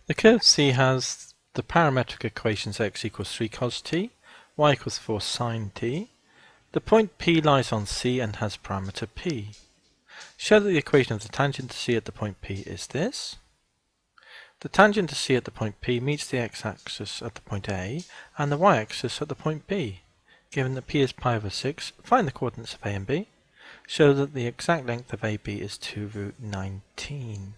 The curve C has the parametric equations x equals 3 cos t, y equals 4 sin t. The point P lies on C and has parameter P. Show that the equation of the tangent to C at the point P is this. The tangent to C at the point P meets the x-axis at the point A and the y-axis at the point B. Given that P is pi over 6, find the coordinates of A and B. Show that the exact length of AB is 2 root 19.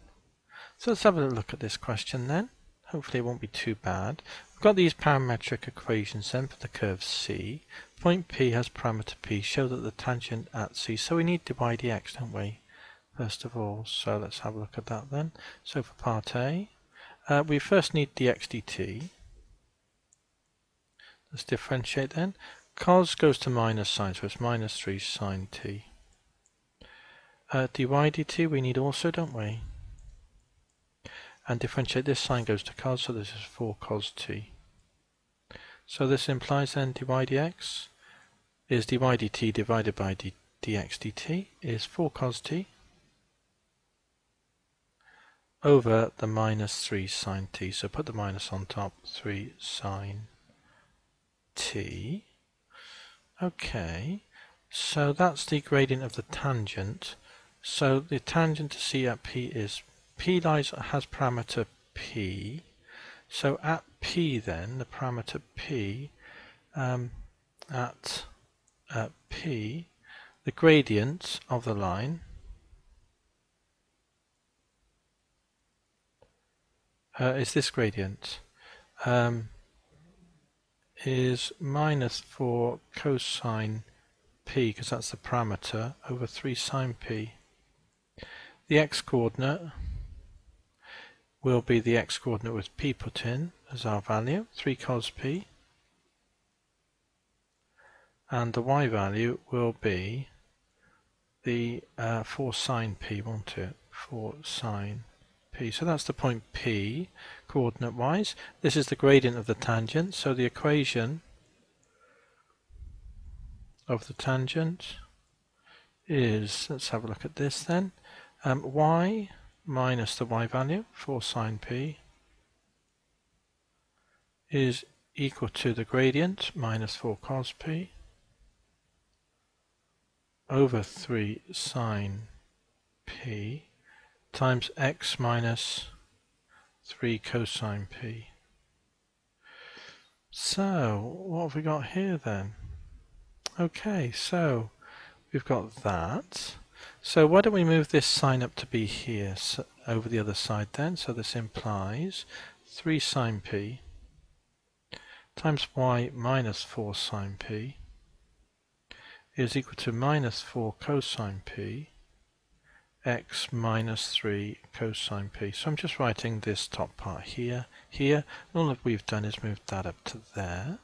So let's have a look at this question then. Hopefully it won't be too bad. We've got these parametric equations then for the curve C. Point P has parameter P. Show that the tangent at C. So we need WJEC, don't we? First of all, so let's have a look at that then. So for part A, we first need dx dt. Let's differentiate then. Cos goes to minus sine, so it's minus 3 sine t. Dy dt we need also, don't we? And differentiate this sine goes to cos, so this is 4 cos t. So this implies then dy dx is dy dt divided by dx dt is 4 cos t over the minus 3 sine t. So put the minus on top, 3 sine t. Okay, so that's the gradient of the tangent. So the tangent to C at P is P has parameter P. So at P then, the parameter P, at P, the gradient of the line is this gradient. Is minus 4 cosine P, because that's the parameter, over 3 sine P. The x-coordinate will be the x-coordinate with P put in as our value, 3 cos P. And the y value will be the 4 sine P, won't it? 4 sine P. So that's the point P, coordinate-wise. This is the gradient of the tangent, so the equation of the tangent is, let's have a look at this then, y minus the y value, 4 sine P, is equal to the gradient, minus 4 cos P, over 3 sine P, times x minus 3 cosine P. So, what have we got here then? Okay, so we've got that. So why don't we move this sine up to be here, so over the other side then? So this implies 3 sine P times y minus 4 sine P is equal to minus 4 cosine P x minus 3 cosine P. So I'm just writing this top part here, and all that we've done is moved that up to there.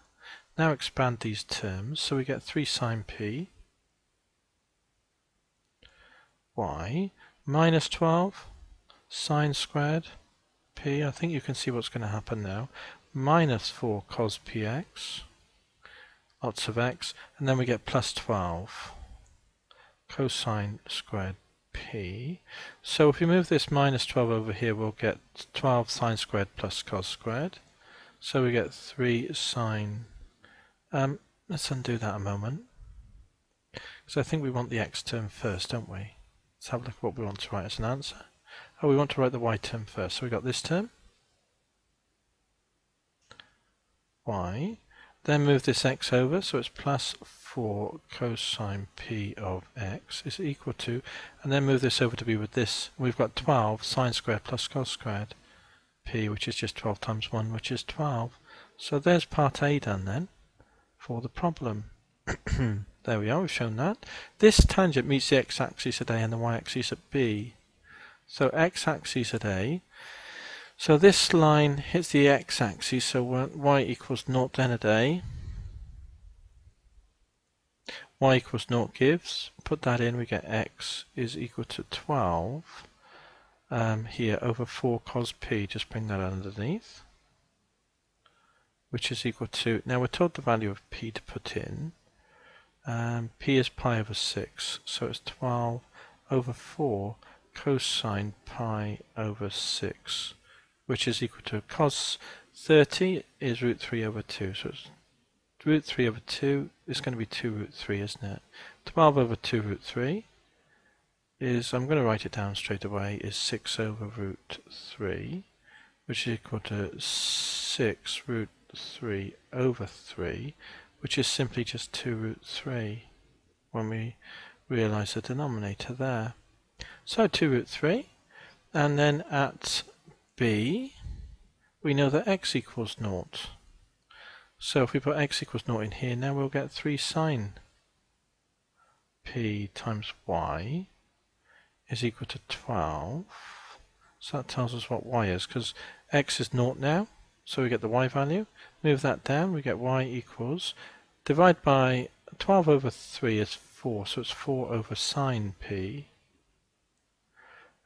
Now expand these terms, so we get 3 sine P y minus 12 sine squared P. I think you can see what's going to happen now. Minus 4 cos px, lots of x, and then we get plus 12 cosine squared P. So if we move this minus 12 over here, we'll get 12 sine squared plus cos squared. So we get 3 sine. Let's undo that a moment, because I think we want the x term first, don't we? Let's have a look at what we want to write as an answer. Oh, we want to write the y term first. So we got this term, y. Then move this x over, so it's plus 4 cosine P of x is equal to, and then move this over to be with this. We've got 12 sine squared plus cos squared P, which is just 12 times 1, which is 12. So there's part A done then for the problem. There we are, we've shown that. This tangent meets the x-axis at A and the y-axis at B. So x-axis at A. So this line hits the x-axis, so y equals 0 then at A. Y equals 0 gives, put that in, we get x is equal to 12 here over 4 cos P, just bring that underneath, which is equal to, now we're told the value of P to put in. P is pi over 6, so it's 12 over 4 cosine pi over 6, which is equal to cos 30 is root 3 over 2. So it's root 3 over 2 is going to be 2 root 3, isn't it? 12 over 2 root 3 is, I'm going to write it down straight away, is 6 over root 3, which is equal to 6 root 3 over 3, which is simply just 2 root 3 when we realise the denominator there. So 2 root 3, and then at b we know that x equals 0. So if we put x equals 0 in here, now we'll get 3 sine p times y is equal to 12. So that tells us what y is, because x is 0 now, so we get the y value. Move that down, we get y equals, divide by 12 over 3 is 4, so it's 4 over sine p.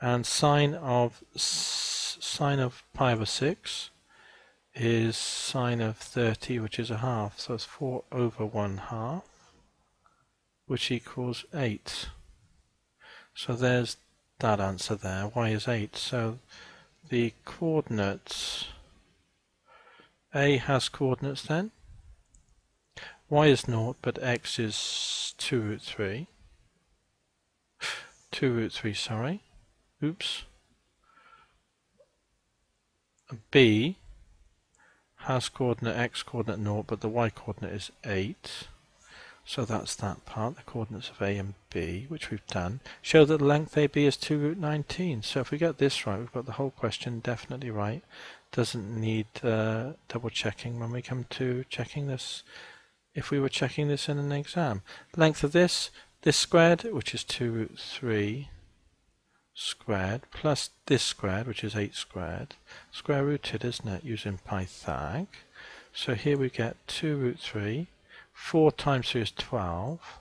And sine of pi over 6 is sine of 30, which is a half, so it's 4 over 1/2, which equals 8. So there's that answer there. Y is 8. So the coordinates, A has coordinates then. Y is 0, but x is 2 root 3. 2 root 3, sorry. Oops. B has coordinate x, coordinate 0, but the y coordinate is 8. So that's that part, the coordinates of A and B, which we've done. Show that the length AB is 2 root 19. So if we get this right, we've got the whole question definitely right. Doesn't need double checking when we come to checking this, if we were checking this in an exam. Length of this squared, which is 2 root 3 squared, plus this squared, which is 8 squared, square rooted, isn't it, using Pythag. So here we get 2 root 3, 4 times 3 is 12,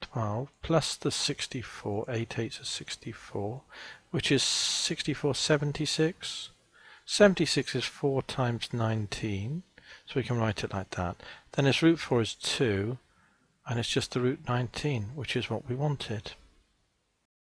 12 plus the 64, 8 8s is 64, which is 64, 76. 76 is 4 times 19, so we can write it like that. Then its root 4 is 2, and it's just the root 19, which is what we wanted.